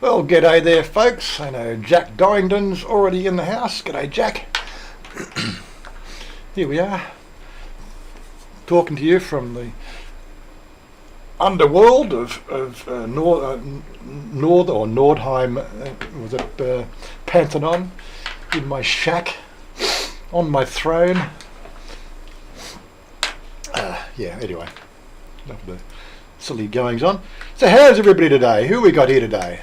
Well, g'day there, folks. I know Jack Dorrington's already in the house. G'day, Jack. Here we are, talking to you from the underworld of Nordheim, was it Pantheon, in my shack, on my throne. Yeah, anyway, enough of the silly goings on. So how's everybody today? Who we got here today?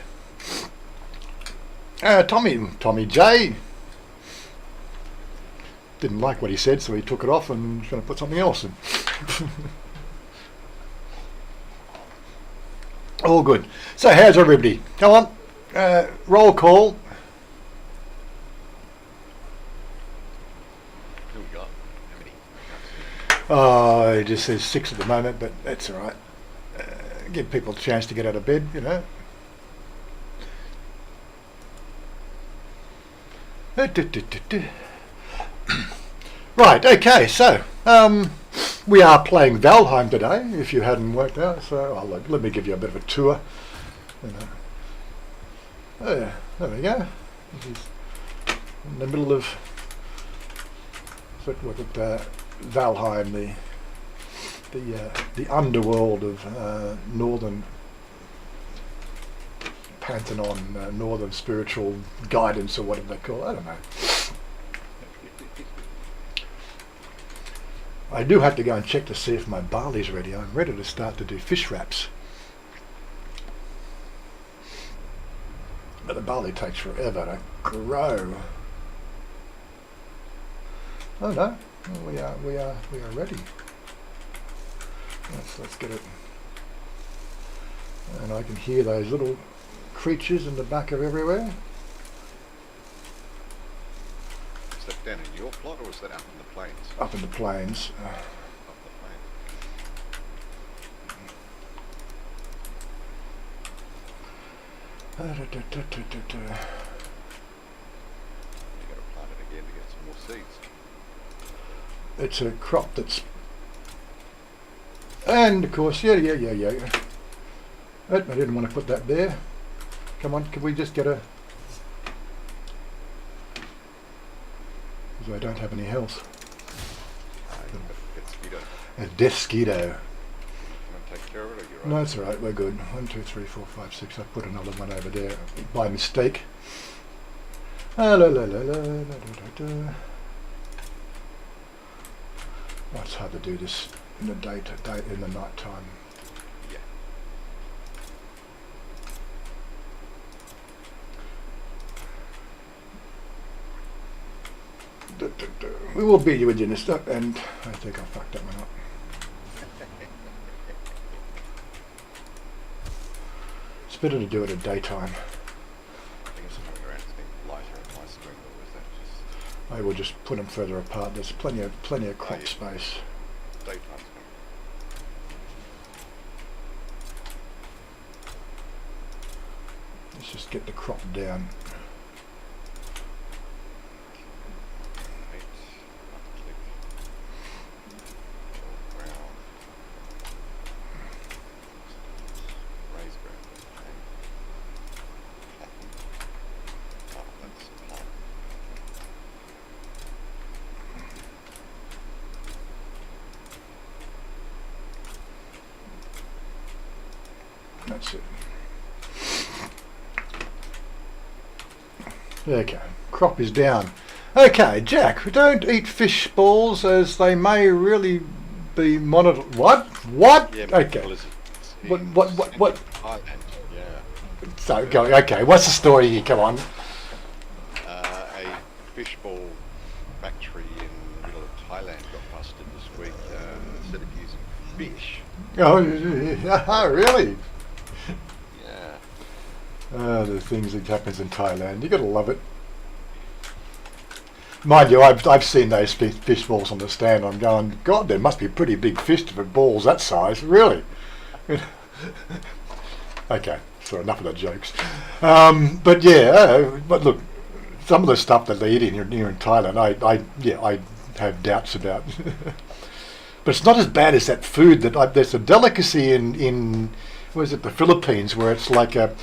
Tommy J. Didn't like what he said, so he took it off and was going to put something else in. All good. So how's everybody? Come on, roll call. Who we got? How many? Oh, it just says 6 at the moment, but that's all right. Give people a chance to get out of bed, you know. Right, okay, so we are playing Valheim today, if you hadn't worked out, so let me give you a bit of a tour. You know. Oh, yeah, there we go. This is in the middle of Valheim, the underworld of northern Pantheon, northern spiritual guidance, or whatever they call it. I don't know. I do have to go and check to see if my barley's ready. I'm ready to start to do fish wraps. But the barley takes forever to grow. Oh no, we are ready. Let's get it. And I can hear those little creatures in the back of everywhere. Is that down in your plot, or is that up in the plains? Up in the plains. Up the plains. You got to plant it again to get some more seeds. It's a crop that's, and of course, yeah. I didn't want to put that there. Come on, can we just get a, because I don't have any health. A desquito. You want to take care of it, or you're right? No, it's all right, we're good. 1, 2, 3, 4, 5, 6. I put another one over there by mistake. Oh, it's hard to do this in the in the night time. Yeah. We will beat you with your stuff, and I think I fucked that one up. It's better to do it at daytime. I think it's coming around to being lighter on my screen, or is that just I will just put them further apart. There's plenty of crop space. daytime's coming? Let's just get the crop down. That's it. Okay, crop is down. Okay, Jack, don't eat fish balls as they may really be monitored. What? Yeah, Okay. What? Thailand, yeah. So, go. Okay, what's the story here? Come on. A fishbowl factory in the middle of Thailand got busted this week. Instead of using fish. Oh, really? Yeah. The things that happens in Thailand. You gotta love it. Mind you, I've seen those fish balls on the stand. I'm going, God, there must be pretty big fish for balls that size. Really? Okay, so enough of the jokes. But yeah, but look, some of the stuff that they eat here in Thailand, I have doubts about. But it's not as bad as that food that there's a delicacy in what is it, the Philippines, where it's like a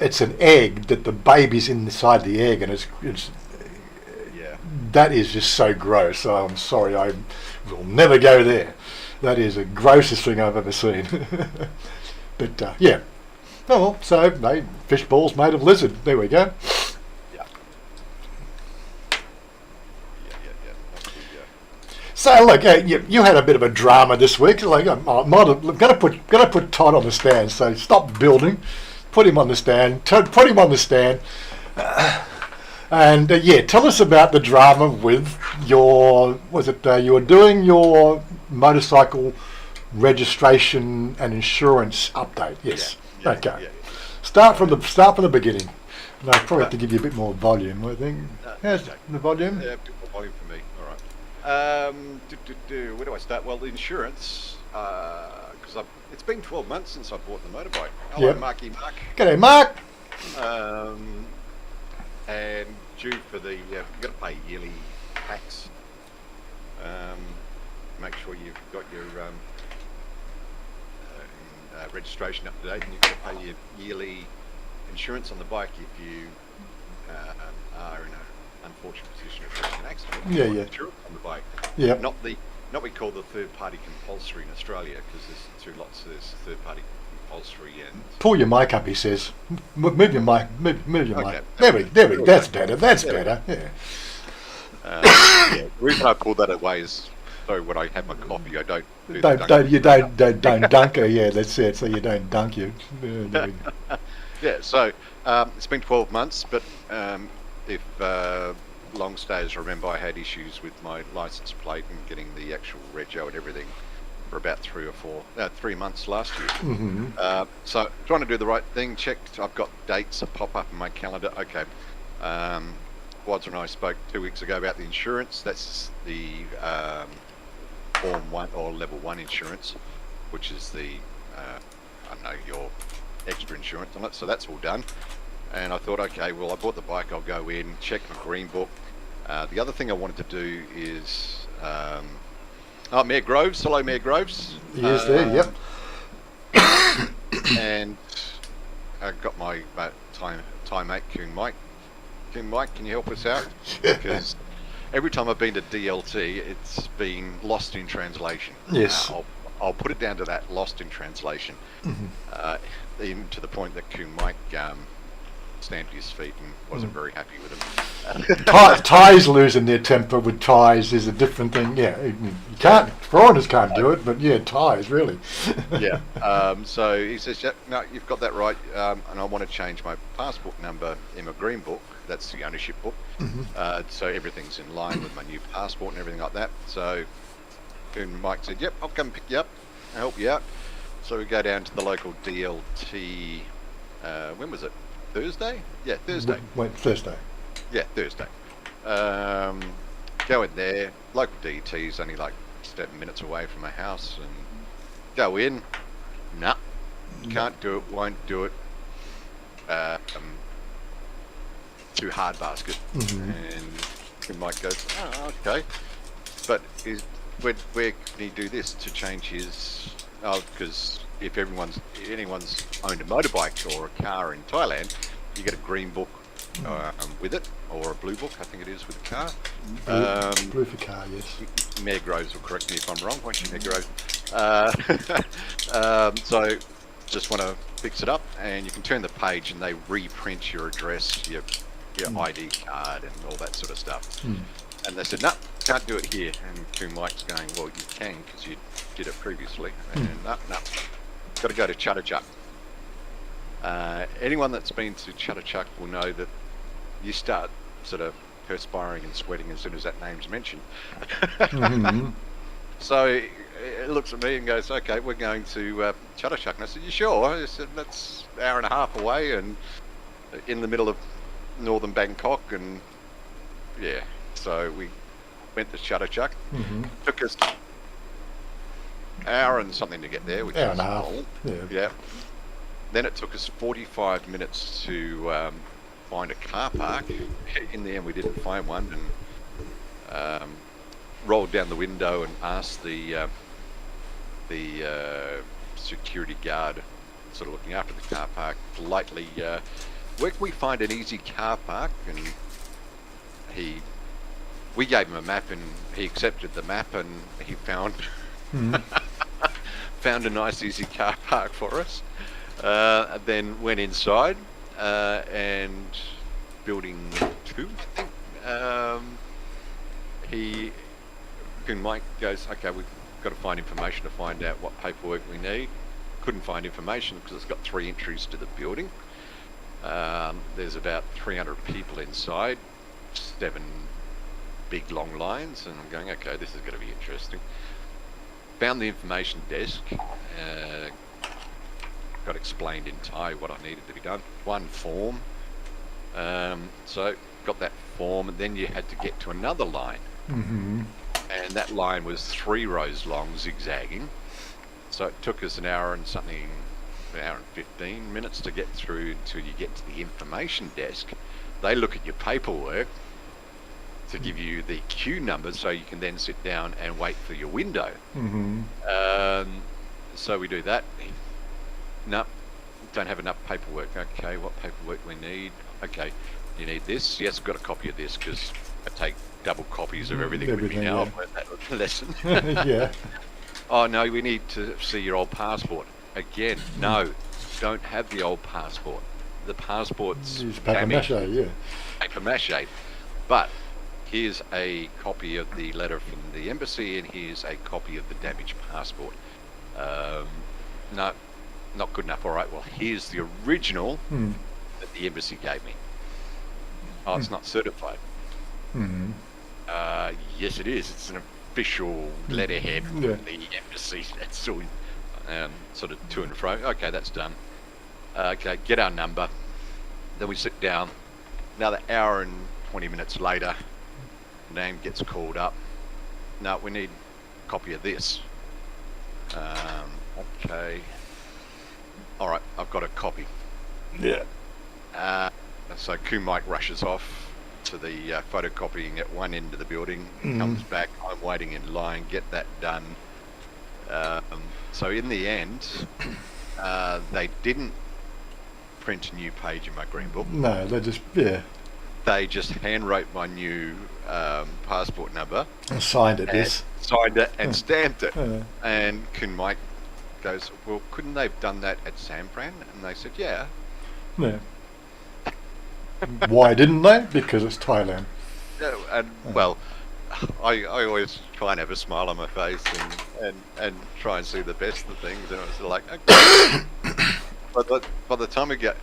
it's an egg that the baby's inside the egg, and it's Yeah. that is just so gross. I'm sorry, I will never go there. That is the grossest thing I've ever seen. But yeah. Oh well, so fish balls made of lizard. There we go. Yeah. Yeah. That's good, yeah. So look, you had a bit of a drama this week. Like I'm gonna put Todd on the stand. So stop building, put him on the stand. Put him on the stand. And yeah, tell us about the drama with your. Was it you were doing your motorcycle registration and insurance update? Yes. Yeah, Okay. yeah. Start from the beginning. And I probably have to give you a bit more volume. I think. How's Okay. the volume? Yeah, a bit more volume for me. All right. Where do I start? Well, the insurance, because it's been 12 months since I bought the motorbike. Hello, Yep. Marky Mark. G'day, Mark. And due for the, you've got to pay yearly tax. Make sure you've got your registration up to date, and you've got to pay your yearly insurance on the bike if you are in an unfortunate position of having an accident. Yeah, You want yeah. insurance on the bike. Yep. Not what we call the third party compulsory in Australia, because there's two lots. There's third party compulsory and Pull your mic up, he says. Move your mic. Move your Okay. mic. There we. That's better. That's better. Yeah. yeah. The reason I pulled that away is so when I have my coffee, I don't. Do the Don't dunk her. Yeah, that's it. So you don't dunk you. Yeah, so it's been 12 months, but if long stayers remember, I had issues with my license plate and getting the actual rego and everything for about 3 months last year. Mm-hmm. So trying to do the right thing, checked, I've got dates that pop up in my calendar. Okay, Wazza and I spoke 2 weeks ago about the insurance. That's the Form 1 or Level 1 insurance, which is the, I don't know, your extra insurance on it. So that's all done. And I thought, okay, well, I bought the bike, I'll go in, check my green book. The other thing I wanted to do is, Mayor Groves, hello Mayor Groves. He is there, yep. And I got my Thai mate, King Mike. King Mike, can you help us out? Because every time I've been to DLT, it's been lost in translation. Yes. I'll put it down to that, lost in translation. Even to the point that King Mike stamped his feet and wasn't very happy with him. Thais losing their temper with Thais is a different thing. Yeah, you can't. Foreigners can't do it, but yeah, Thais really. Yeah. So he says, "Yep, no, you've got that right, and I want to change my passport number in my green book. That's the ownership book. So everything's in line with my new passport and everything like that." So and Mike said, "Yep, I'll come pick you up and help you out." So we go down to the local DLT. When was it? Thursday? Yeah, Thursday. Wait, Thursday. Yeah, Thursday. Go in there. Local DT's only like 7 minutes away from my house, and go in. Nah, can't do it. Won't do it. Too hard basket. And Mike goes, "Oh, okay." But where can he do this to change his? Because if anyone's owned a motorbike or a car in Thailand, you get a green book with it, or a blue book, I think it is, with the car. Blue for car, yes. Mayor Groves will correct me if I'm wrong, won't you, Mayor Groves? So just want to fix it up, and you can turn the page and they reprint your address, your ID card and all that sort of stuff. And they said, "No, can't do it here." And King Mike's going, "Well, you can, because you did it previously." And no, got to go to Chatuchak. Anyone that's been to Chatuchak will know that you start sort of perspiring and sweating as soon as that name's mentioned. So it looks at me and goes, "Okay, we're going to Chatuchak." And I said, "You sure?" I said, "That's an hour and a half away and in the middle of northern Bangkok." And yeah, so we went to Chatuchak. Took us an hour and something to get there, which Hour is and a half. long. Yeah. Then it took us 45 minutes to find a car park. In the end, we didn't find one, and rolled down the window and asked the security guard sort of looking after the car park, politely, where can we find an easy car park? And we gave him a map, and he accepted the map, and he found found a nice easy car park for us. Then went inside, and building 2, I think. Mike goes, okay, we've got to find information to find out what paperwork we need. Couldn't find information because it's got 3 entries to the building. There's about 300 people inside, 7 big long lines, and I'm going, okay, this is going to be interesting. Found the information desk, got explained in Thai what I needed to be done. 1 form, so got that form, and then you had to get to another line. And that line was 3 rows long, zigzagging. So it took us an hour and 15 minutes to get through until you get to the information desk. They look at your paperwork to give you the queue number so you can then sit down and wait for your window. So we do that. No, don't have enough paperwork. Okay, what paperwork we need? Okay, you need this. Yes, I've got a copy of this because I take double copies of everything with me now. I've learned that lesson. Yeah. Oh no, we need to see your old passport. Again, no, don't have the old passport. The passport's paper mache, yeah. Paper mache. But here's a copy of the letter from the embassy, and here's a copy of the damaged passport. No, not good enough. All right, well, here's the original that the embassy gave me. Oh, it's not certified. Yes, it is. It's an official letterhead from the embassy. That's all, sort of to and fro. Okay, that's done. Okay, get our number. Then we sit down. Another hour and 20 minutes later, name gets called up. No, we need a copy of this. Okay. All right, I've got a copy. Yeah. So Mike rushes off to the photocopying at one end of the building, comes back, I'm waiting in line, get that done. So in the end, they didn't print a new page in my green book. No, they just, They just handwrote my new passport number. And signed it, yes. Signed it and stamped it. And Mike goes, well, couldn't they have done that at Sampran? And they said, yeah. Yeah. Why didn't they? Because it's Thailand. Well, I always try and have a smile on my face and try and see the best of things, and it was like, okay. But by the time we get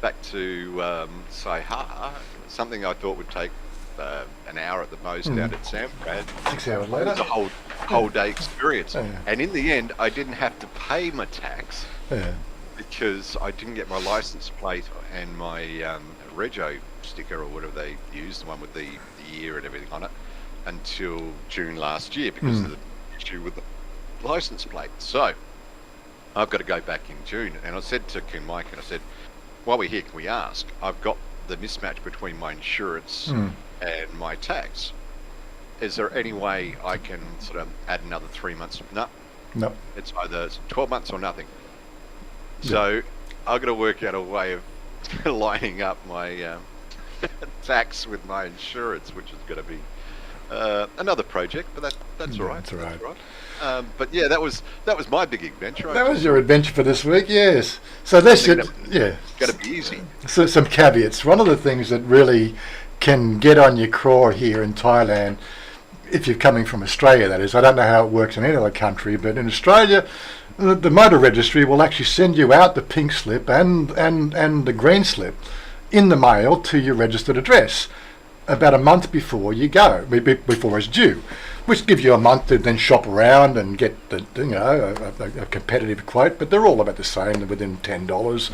back to Saiha, something I thought would take an hour at the most down at Sampran, 6 hours later, it was a whole day experience. And in the end, I didn't have to pay my tax because I didn't get my license plate and my rego sticker or whatever they used, the one with the year and everything on it, until June last year because of the issue with the license plate. So I've got to go back in June, and I said to Mike, and I said, while we're here, can we ask? I've got the mismatch between my insurance and my tax. Is there any way I can sort of add another 3 months? No. It's either 12 months or nothing. So I've got to work out a way of lining up my tax with my insurance, which is going to be another project, but that's all right. That's all right. But yeah, that was my big adventure. That was your adventure for this week, yes. So that's it. Yeah, got to be easy. So some caveats. One of the things that really can get on your craw here in Thailand, if you're coming from Australia, that is. I don't know how it works in any other country, but in Australia, the motor registry will actually send you out the pink slip and the green slip in the mail to your registered address about a month before you go, before it's due, which gives you a month to then shop around and get a competitive quote. But they're all about the same. They're within $10,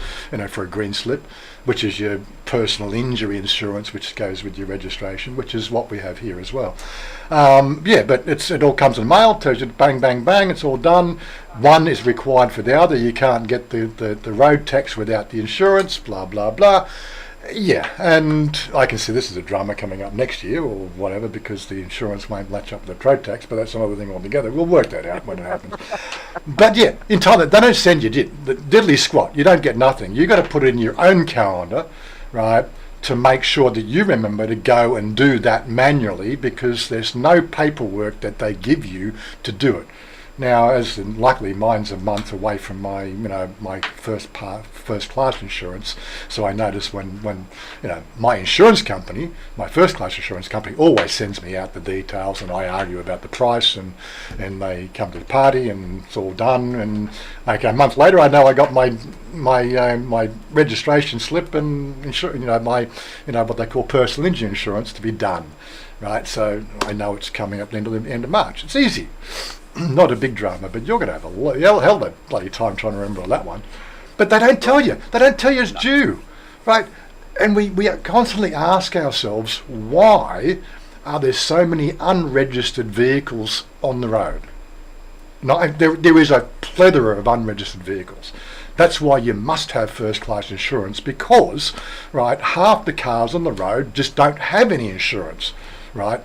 for a green slip, which is your personal injury insurance, which goes with your registration, which is what we have here as well. But it all comes in mail, tells you bang, bang, bang, it's all done. One is required for the other. You can't get the road tax without the insurance, blah, blah, blah. Yeah, and I can see this is a drama coming up next year or whatever because the insurance won't latch up to the road tax, but that's another thing altogether. We'll work that out when it happens. But yeah, in Thailand, they don't send you the diddly squat. You don't get nothing. You got to put it in your own calendar, right, to make sure that you remember to go and do that manually because there's no paperwork that they give you to do it. Now, as luckily mine's a month away from my, my first class insurance, so I notice when my insurance company, my first class insurance company, always sends me out the details, and I argue about the price, and they come to the party, and it's all done, and okay, a month later, I know I got my registration slip and my what they call personal injury insurance to be done, right? So I know it's coming up into the end of March. It's easy. Not a big drama, but you're going to have a hell of a bloody time trying to remember that one. But they don't tell you. They don't tell you it's due, right? And we constantly ask ourselves, why are there so many unregistered vehicles on the road? No, there is a plethora of unregistered vehicles. That's why you must have first class insurance because, right, half the cars on the road just don't have any insurance, right?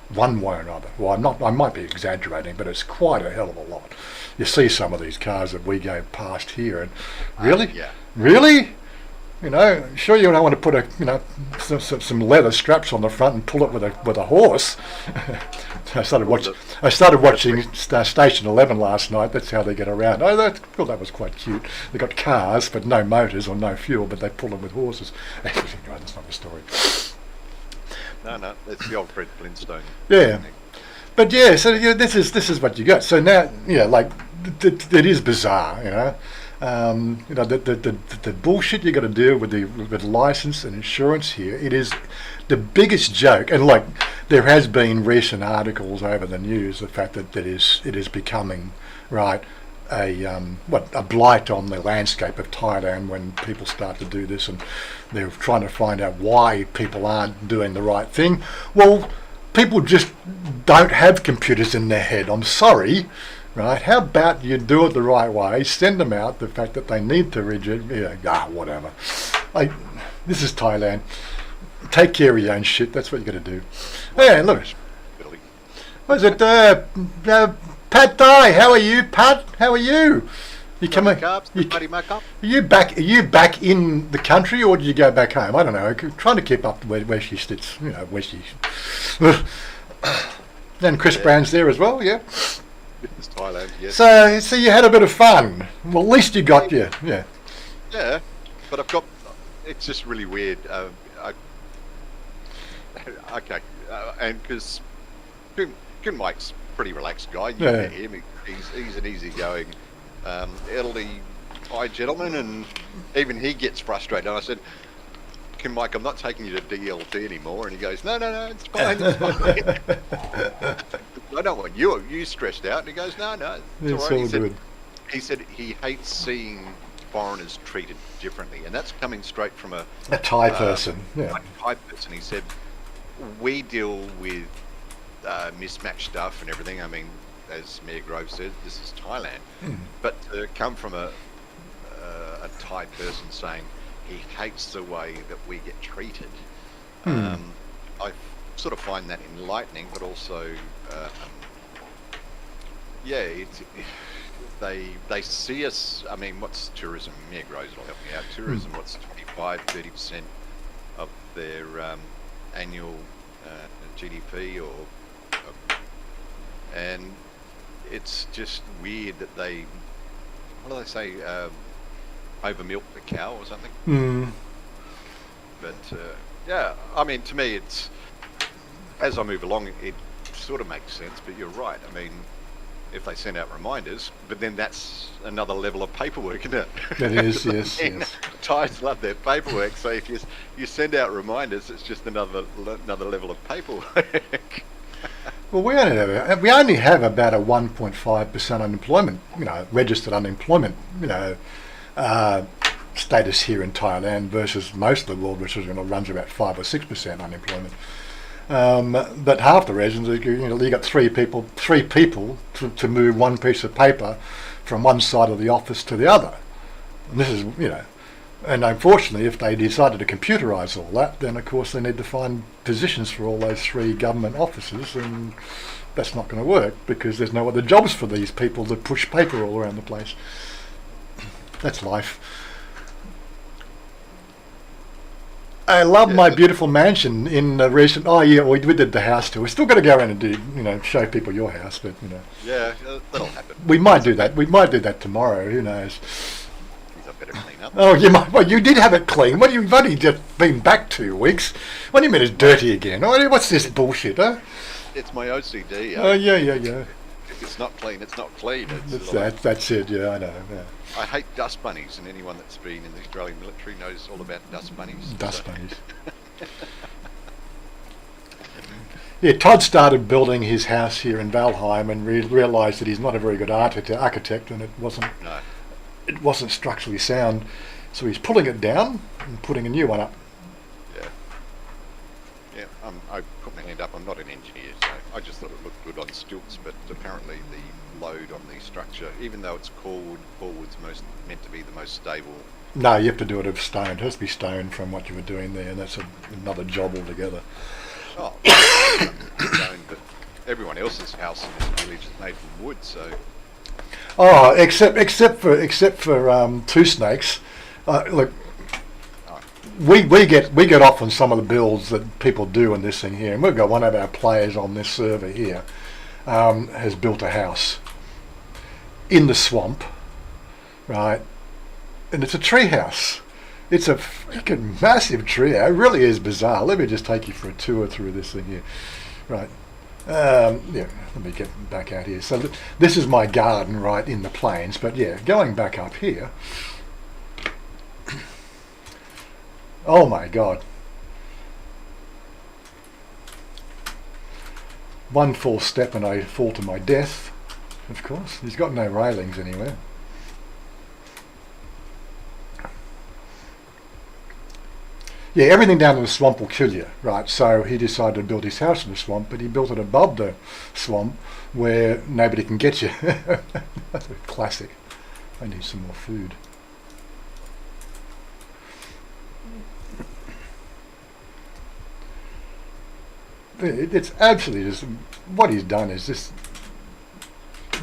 One way or another. Well, I might be exaggerating, but it's quite a hell of a lot. You see some of these cars that we go past here, and really, really, sure you don't want to put some leather straps on the front and pull it with a horse. I started watching Station 11 last night. That's how they get around. That was quite cute. They got cars, but no motors or no fuel, but they pull them with horses. Anyway, that's not the story. No, that's the old Fred Flintstone. Yeah, but yeah, so this is what you got. So now, it is bizarre, the bullshit you got to deal with license and insurance here. It is the biggest joke, and there has been recent articles over the news the fact that it is becoming right. A blight on the landscape of Thailand when people start to do this, and they're trying to find out why people aren't doing the right thing. Well, people just don't have computers in their head. I'm sorry, right? How about you do it the right way? Send them out. The fact that they need to whatever. This is Thailand. Take care of your own shit. That's what you got to do. Yeah, look. Was it? Pat Dye, how are you, Pat? How are you? You coming? Are you back in the country, or did you go back home? I don't know. Trying to keep up where she sits. Where she. And Chris Brown's there as well. Yeah. It's Thailand. Yes. So you had a bit of fun. Well, at least you got Yeah. Yeah, but I've got. It's just really weird. Okay, and because Kun Mike's pretty relaxed guy. You met him. He's an easygoing elderly Thai gentleman, and even he gets frustrated. And I said, "Can Mike, I'm not taking you to DLT anymore." And he goes, "No, it's fine. It's fine. I don't want you stressed out." And he goes, "No, it's all right." Good. He said he hates seeing foreigners treated differently, and that's coming straight from a Thai person. Yeah, a Thai person. He said, "We deal with mismatched stuff and everything. I mean, as Mayor Grove said, this is Thailand. But to come from a Thai person saying he hates the way that we get treated, I sort of find that enlightening, but also, they see us. I mean, what's tourism? Mayor Groves will help me out. Tourism, what's 25-30% of their annual GDP, and it's just weird that they, what do they say, over milk the cow or something. But I mean, to me, it's, as I move along, it sort of makes sense. But you're right. I mean, if they send out reminders, but then that's another level of paperwork, isn't it? It is, yes. Thais love their paperwork, so if you send out reminders, it's just another level of paperwork. Well, we only have about a 1.5% unemployment, registered unemployment, status here in Thailand versus most of the world, which runs about 5 or 6% unemployment. But half the reasons, you got three people to move one piece of paper from one side of the office to the other. And this is, And unfortunately, if they decided to computerise all that, then of course they need to find positions for all those 3 government offices, and that's not going to work because there's no other jobs for these people to push paper all around the place. That's life. I love my beautiful mansion in the recent. Oh yeah, we did the house tour. We're still got to go around and do, show people your house, but Yeah, that'll happen. we might do that. We might do that tomorrow. Who knows? I better clean up. Oh, you might. Well, you did have it clean. What do you've only just been back 2 weeks? What do you mean it's dirty again? What's this bullshit, huh? It's my OCD. Oh yeah. If it's not clean, it's not clean. That's it. Yeah, I know. Yeah. I hate dust bunnies, and anyone that's been in the Australian military knows all about dust bunnies. Dust bunnies. Yeah, Todd started building his house here in Valheim and realised that he's not a very good architect, and it wasn't structurally sound. So he's pulling it down and putting a new one up. Yeah. I put my hand up. I'm not an engineer, so I just thought it looked good on stilts. But apparently, the load on the structure, even though it's called forwards, meant to be the most stable. No, you have to do it of stone. It has to be stone from what you were doing there, and that's another job altogether. Oh, stone, but everyone else's house in this village is made from wood, so. Oh, except for Two Snakes. Look, we get off on some of the builds that people do in this thing here, and we've got one of our players on this server here has built a house in the swamp, right? And it's a tree house. It's a freaking massive tree. It really is bizarre. Let me just take you for a tour through this thing here, right? Yeah, let me get back out here. So this is my garden right in the plains, but yeah, going back up here. Oh my God. One false step and I fall to my death, of course. He's got no railings anywhere. Yeah, everything down in the swamp will kill you, right? So he decided to build his house in the swamp, but he built it above the swamp where nobody can get you. That's a classic. I need some more food. It's absolutely just, what he's done is just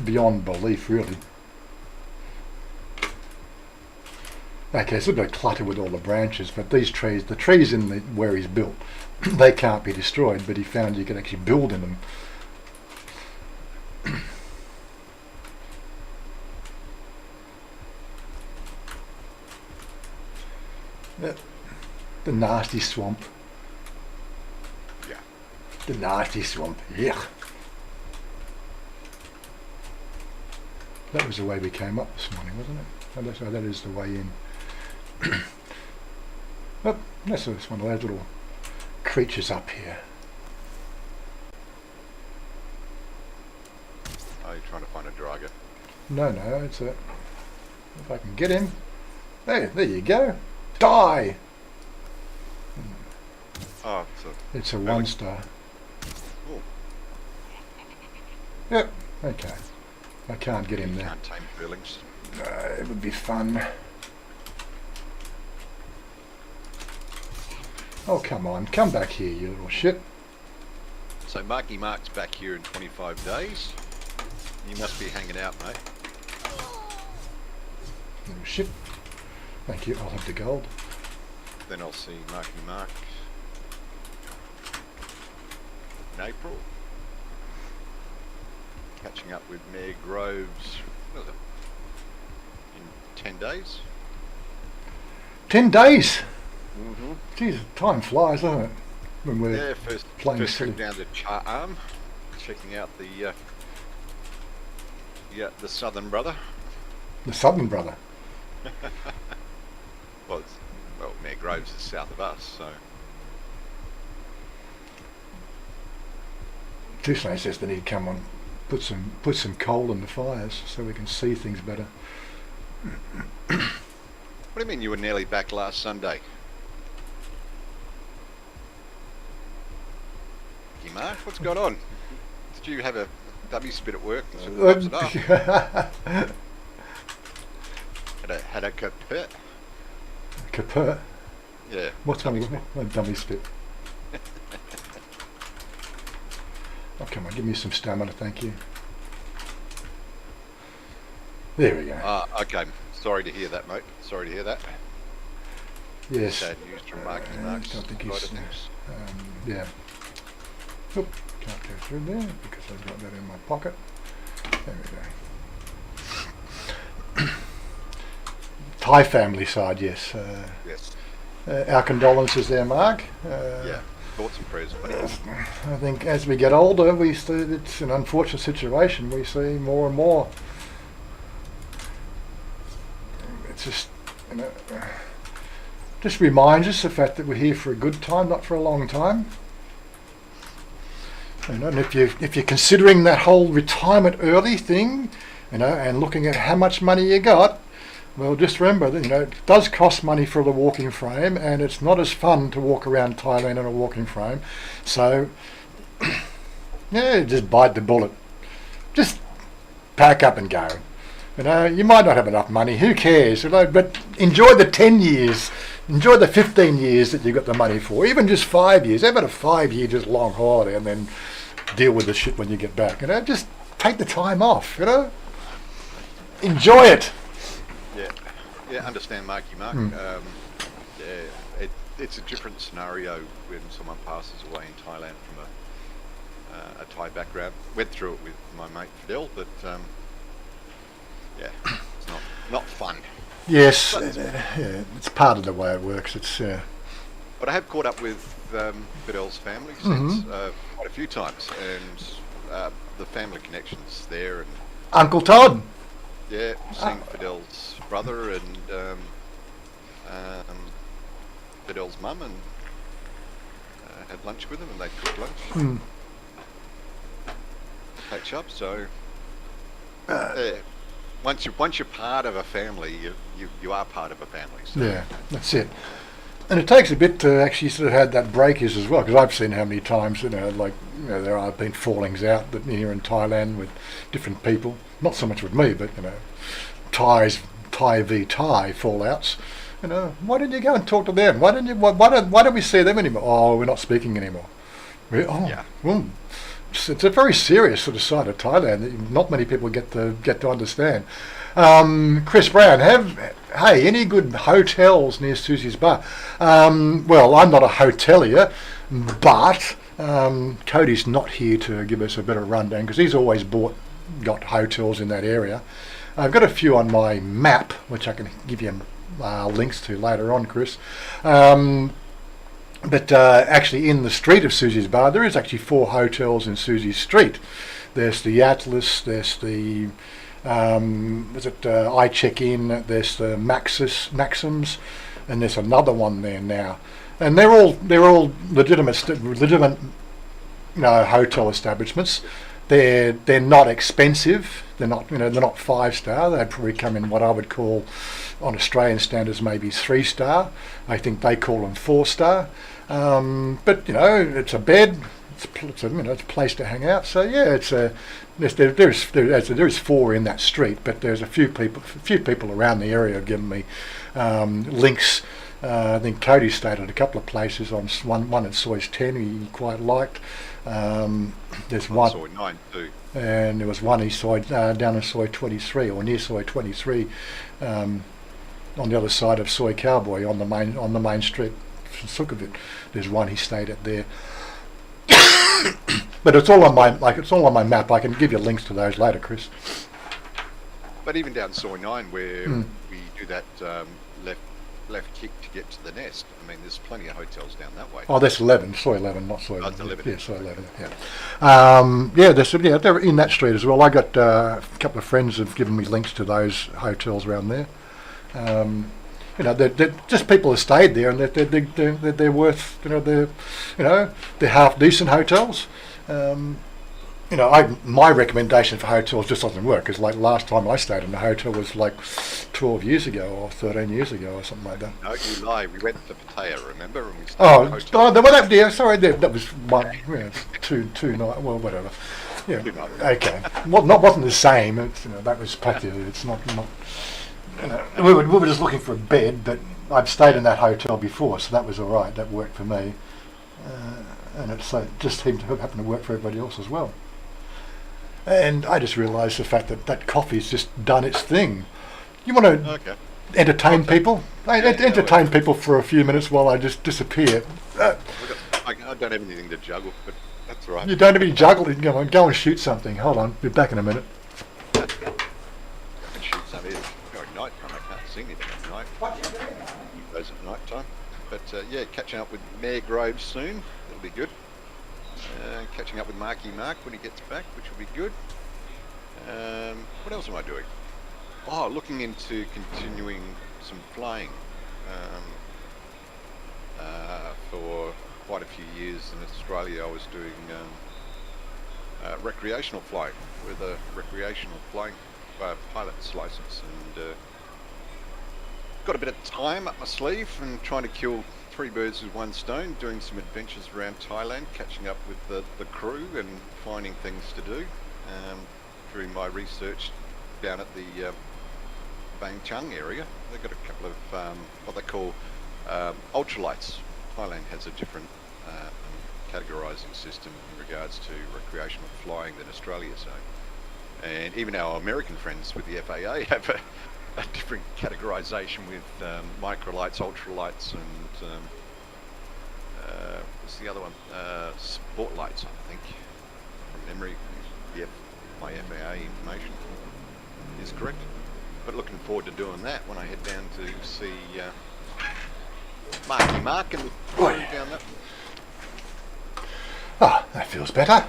beyond belief, really. Okay, it's a bit cluttered with all the branches, but these trees, the trees in where he's built, they can't be destroyed, but he found you could actually build in them. The nasty swamp. Yeah. The nasty swamp. Yeah. That was the way we came up this morning, wasn't it? Oh, that is the way in. Oh, that's one of those little creatures up here. Are you trying to find a dragon? No, it's a... If I can get him. There you go. Die! Oh, it's a 1-star. Oh. Yep, okay. I can't get him there. Can't tame feelings. It would be fun. Oh, come on. Come back here, you little shit. So Marky Mark's back here in 25 days. You must be hanging out, mate. Little shit. Thank you. I'll have the gold. Then I'll see Marky Mark in April. Catching up with Mayor Groves, what was it, in 10 days? 10 days? Mm-hmm. Jeez, time flies, doesn't it? When we're first playing trip down to Chanya, checking out the southern brother. The southern brother. Well, Mayor Groves is south of us, so. Two Snakes says they need to come on, put some coal in the fires so we can see things better. What do you mean you were nearly back last Sunday? Mark, what's going on? Did you have a W spit at work and rubs it up? Had a kaput? Kaput. Yeah. What's funny? Dummy spit. Oh, come on, give me some stamina, thank you. There we go. Okay. Sorry to hear that, mate. Sorry to hear that. Yes. Sad news from Marky Mark's I think side he's, of things. yeah. Oop, can't go through there because I've got that in my pocket. There we go. Thai family side, yes. Yes. Our condolences there, Mark. Yeah. Thoughts and prayers, buddy. I think as we get older, we see it's an unfortunate situation. We see more and more. It's just, just reminds us the fact that we're here for a good time, not for a long time. And if you're considering that whole retirement early thing, and looking at how much money you got, well, just remember that it does cost money for the walking frame, and it's not as fun to walk around Thailand in a walking frame. So, yeah, just bite the bullet. Just pack up and go. You might not have enough money. Who cares? But enjoy the 10 years. Enjoy the 15 years that you got the money for. Even just 5 years. How about a 5-year just long holiday and then deal with the shit when you get back? Just take the time off. Enjoy it. Yeah, understand Marky Mark. It's a different scenario when someone passes away in Thailand from a Thai background. Went through it with my mate Fidel, but yeah, it's not fun. Yes, it's part of the way it works. It's But I have caught up with Fidel's family since quite a few times, and the family connections there, and Uncle Todd. yeah, seeing Fidel's brother and Fidel's mum, and had lunch with them, and they cooked lunch. Catch up. So once you're part of a family, you are part of a family. So. Yeah, that's it. And it takes a bit to actually sort of have that breakage as well, because I've seen how many times there have been fallings out that here in Thailand with different people. Not so much with me, but Thai v Thai fallouts. Why didn't you go and talk to them? Why don't we see them anymore? Oh, we're not speaking anymore. Yeah. It's a very serious sort of side of Thailand that not many people get to understand. Chris Brown, any good hotels near Susie's Bar? Well, I'm not a hotelier, but Cody's not here to give us a better rundown because he's always got hotels in that area. I've got a few on my map, which I can give you links to later on, Chris. But actually in the street of Susie's Bar, there is actually 4 hotels in Susie's Street. There's the Atlas, there's the I Check In, there's the Maxims, and there's another one there now. And they're all legitimate hotel establishments. They're not expensive. They're not 5-star. They'd probably come in what I would call, on Australian standards, maybe 3-star. I think they call them 4-star. But it's a bed. It's a place to hang out. So yeah, there's 4 in that street, but there's a few people around the area have given me links. I think Cody stayed at a couple of places on one at Soy's 10 he quite liked. There's one Soy 9 too. And there was one he saw down in Soy 23 or near Soy 23 on the other side of Soy Cowboy on the main street. Sukhumvit. There's one he stayed at there. But it's all on my map. I can give you links to those later, Chris. But even down Soy 9 where we do that left kick to get to the nest, I mean there's plenty of hotels down that way. Oh, that's 11, Soy 11, not Soy 11. 11. Yeah, Soy 11, yeah. They're in that street as well. I got a couple of friends have given me links to those hotels around there. They're just people who stayed there, and they're worth, they're half decent hotels. My recommendation for hotels just doesn't work because like last time I stayed in a hotel was like 12 years ago or 13 years ago or something like that. No, you lie. We went to PopeKael, remember? And we stayed in a hotel. That was one, two night. Well, whatever. Yeah, okay. Wasn't the same. That was practically. It's not. We were just looking for a bed, but I've stayed in that hotel before, so that was all right. That worked for me, and it just seemed to happen to work for everybody else as well. And I just realised the fact that that coffee's just done its thing. You want to entertain people? Entertain people for a few minutes while I just disappear. I don't have anything to juggle, but that's all right. You don't have any juggling. Go and shoot something. Hold on, be back in a minute. I can shoot some. It's night time. I can't see anything at night. Those at night time. But yeah, catching up with Mayor Groves soon. That'll be good. Catching up with Marky Mark when he gets back, which will be good. What else am I doing? Oh, looking into continuing some flying. For quite a few years in Australia, I was doing recreational flying with a recreational flying pilot's license, and got a bit of time up my sleeve and trying to kill 3 birds with 1 stone, doing some adventures around Thailand, catching up with the crew and finding things to do. During my research down at the Bang Chung area, they've got a couple of what they call ultralights. Thailand has a different categorising system in regards to recreational flying than Australia does. And even our American friends with the FAA have a different categorisation with microlights, ultralights, and what's the other one? Sport lights, I think. From memory, my FAA information is correct. But looking forward to doing that when I head down to see Marky Mark and down that. Ah, that feels better.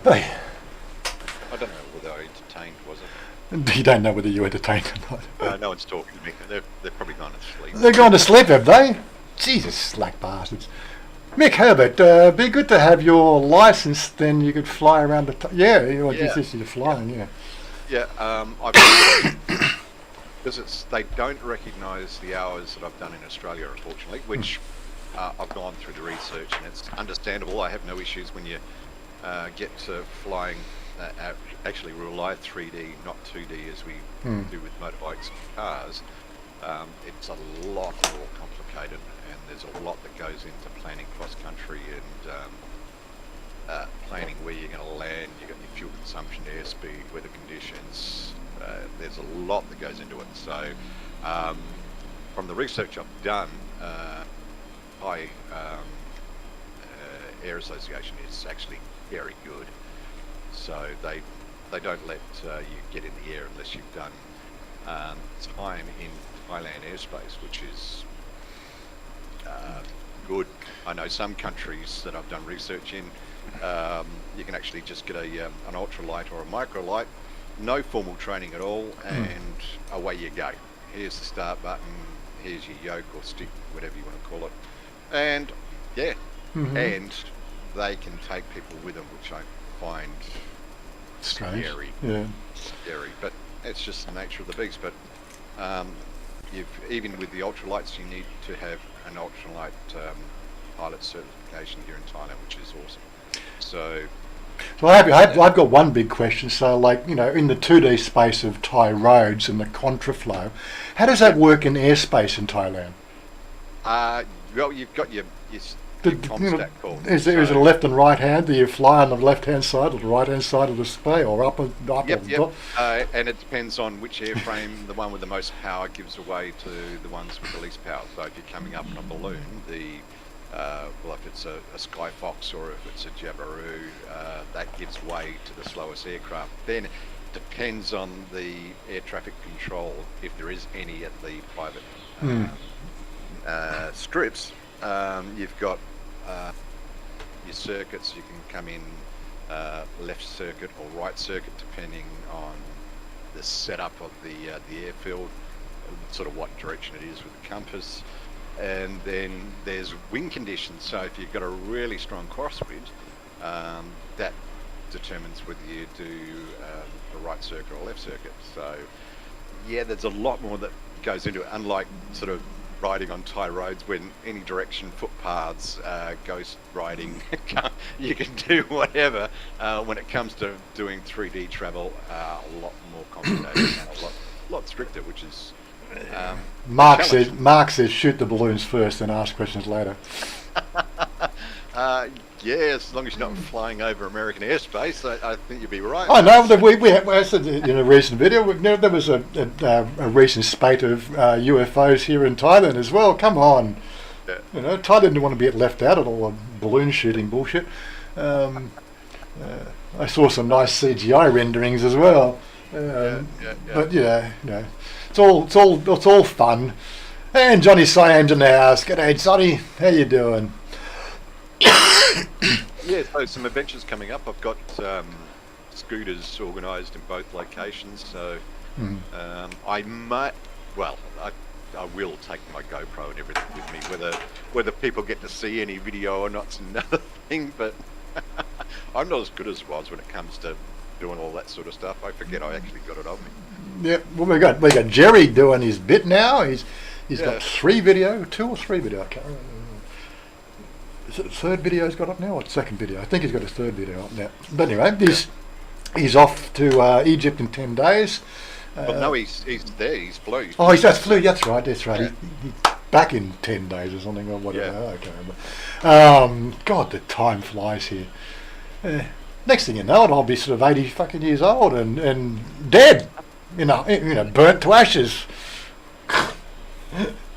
Hey. I don't know whether I entertained, was it? You don't know whether you entertained or not. No one's talking to me. They're probably gone to sleep. They're gone to sleep, have they? Jesus, slack bastards. Mick Herbert, be good to have your license, then you could fly around the... This is flying, yeah. Yeah, because they don't recognise the hours that I've done in Australia, unfortunately, which I've gone through the research, and it's understandable. I have no issues when you get to flying actually real life 3D, not 2D as we do with motorbikes and cars. It's a lot more complicated, and there's a lot that goes into planning cross-country and planning where you're going to land. You've got your fuel consumption, airspeed, weather conditions. There's a lot that goes into it. So from the research I've done, Thai Air Association is actually very good. So they don't let you get in the air unless you've done time in Thailand airspace, which is good. I know some countries that I've done research in, you can actually just get an ultralight or a microlight, no formal training at all, and away you go. Here's the start button, here's your yoke or stick, whatever you want to call it. And yeah, and they can take people with them, which I find strange. Scary, but it's just the nature of the beast. But even with the ultralights, you need to have an ultralight pilot certification here in Thailand, which is awesome. So I've got one big question. So, like, in the 2D space of Thai roads and the contraflow, how does that work in airspace in Thailand? Well, you've got your ComStat call. Is it a left and right hand? Do you fly on the left-hand side or the right-hand side of the display, or up? Yep. And it depends on which airframe. The one with the most power gives away to the ones with the least power. So if you're coming up in a balloon, if it's a Skyfox or if it's a Jabiru, that gives way to the slowest aircraft. Then it depends on the air traffic control, if there is any at the private strips. You've got your circuits. You can come in left circuit or right circuit depending on the setup of the airfield, sort of what direction it is with the compass. And then there's wind conditions. So if you've got a really strong crosswind, that determines whether you do a right circuit or left circuit. So yeah, there's a lot more that goes into it, unlike sort of riding on Thai roads when any direction footpaths, ghost riding, you can do whatever. When it comes to doing 3D travel, a lot more complicated and a lot stricter, which is Mark challenge. says shoot the balloons first and ask questions later. Yeah, as long as you're not flying over American airspace, I think you'd be right. I know that I said in a recent video, there was a recent spate of UFOs here in Thailand as well. Come on, Yeah. Thailand didn't want to be left out of all the balloon shooting bullshit. I saw some nice CGI renderings as well. Yeah. But it's all fun. And Johnny Cyan's in the house. G'day, Johnny. How you doing? Yeah, so some adventures coming up. I've got scooters organised in both locations, so I might. Well, I will take my GoPro and everything with me. Whether people get to see any video or not's another thing. But I'm not as good as Woz when it comes to doing all that sort of stuff. I forget I actually got it on me. Yeah. Well, we got Jerry doing his bit now. He's got 2 or 3 video. I can't remember. Is it the 3rd video he's got up now, or the 2nd video? I think he's got his 3rd video up now. But anyway, he's off to Egypt in 10 days. Well, no, he's there. He's flew. Oh, he's flew. That's right. Yeah. He's back in 10 days or something or whatever. Yeah. I can't remember. God, the time flies here. Next thing you know, I'll be sort of 80 fucking years old and dead. Burnt to ashes.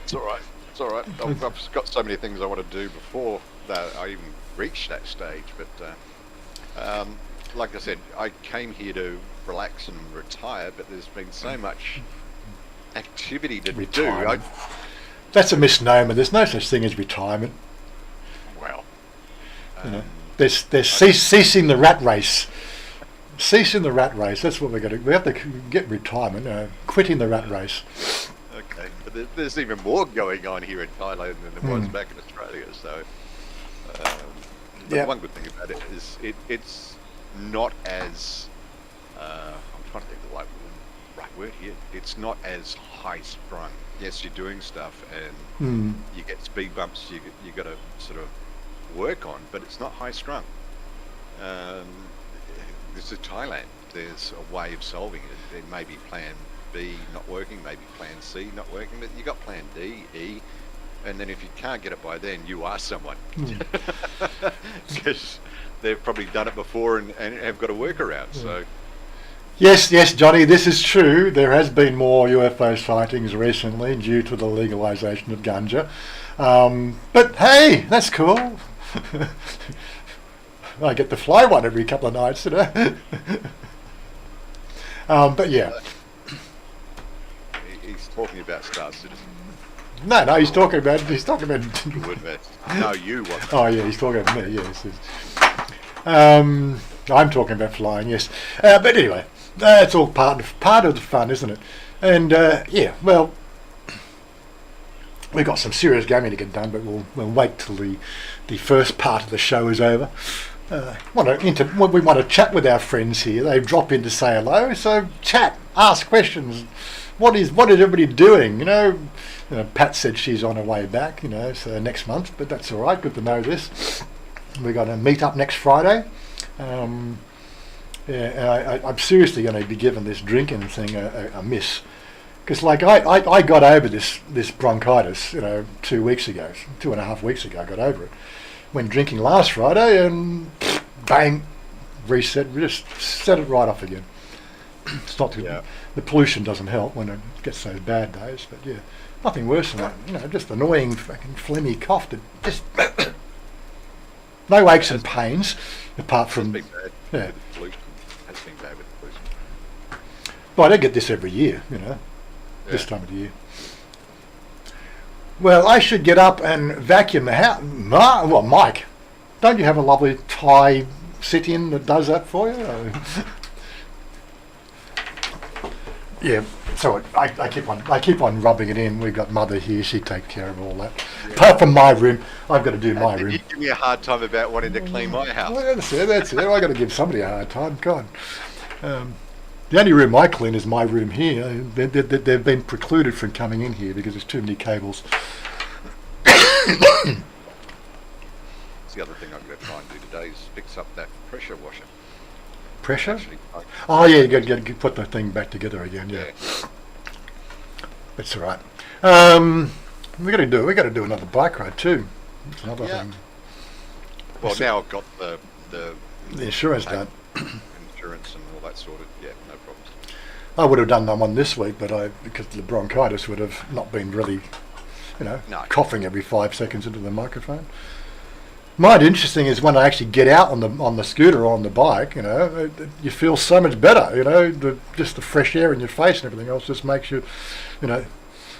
It's all right. It's all right. I've got so many things I want to do before that I even reach that stage. But like I said, I came here to relax and retire, but there's been so much activity to Retirement. do. That's a misnomer. There's no such thing as retirement. Well, There's ceasing the rat race. Ceasing the rat race. That's what we got to. We have to get retirement. Quitting the rat race. okay, but there's even more going on here in Thailand than there was back in Australia. So, the one good thing about it is it's not as I'm trying to think of the right word here. It's not as high strung. Yes, you're doing stuff and you get speed bumps. You got to sort of work on, but it's not high strung. This is Thailand. There's a way of solving it. There may be plan B not working, maybe plan C not working, but you got plan D, E, and then if you can't get it by then, you are someone. Because they've probably done it before and have got a workaround. So. Yes, Johnny, this is true. There has been more UFO sightings recently due to the legalisation of ganja. But hey, that's cool. I get to fly one every couple of nights, but yeah. He's talking about Star Citizen. No, he's talking about. You would, but no, you wasn't. Oh yeah, he's talking about me. Yes. I'm talking about flying. Yes, but anyway, it's all part of the fun, isn't it? And well, we've got some serious gaming to get done, but we'll wait till the first part of the show is over. We want to chat with our friends here. They drop in to say hello, so chat, ask questions. What is everybody doing? Pat said she's on her way back. So next month, but that's all right. Good to know this. We're going to meet up next Friday. I'm seriously going to be giving this drinking thing a miss. Because I got over this bronchitis, 2 weeks ago, 2.5 weeks ago, I got over it. Went drinking last Friday and bang, reset, just set it right off again. It's not the pollution doesn't help when it gets those bad days, but yeah, nothing worse than that. Just annoying fucking phlegmy cough that just no aches and pains apart from It's been bad with the pollution. Has been bad with the pollution. But I don't get this every year, this time of the year. Well, I should get up and vacuum the house. Well, Mike, don't you have a lovely Thai sit-in that does that for you? Yeah. So I keep on rubbing it in. We've got Mother here; she takes care of all that. Yeah. Apart from my room, I've got to do my room. You give me a hard time about wanting to clean my house. Well, that's it. I got to give somebody a hard time. God. The only room I clean is my room here. They've been precluded from coming in here because there's too many cables. That's the other thing I'm going to try and do today is fix up that pressure washer. Pressure? Oh yeah, you got to put the thing back together again. Yeah. It's all right. We got to do another bike ride too. That's another Yeah. thing. Well, now I've got the The insurance done. insurance and all that sort of. Yeah, no problems. I would have done that one this week, but because the bronchitis would have not been really, No. coughing every 5 seconds into the microphone. Might interesting is when I actually get out on the scooter or on the bike, you feel so much better. Just the fresh air in your face and everything else just makes you,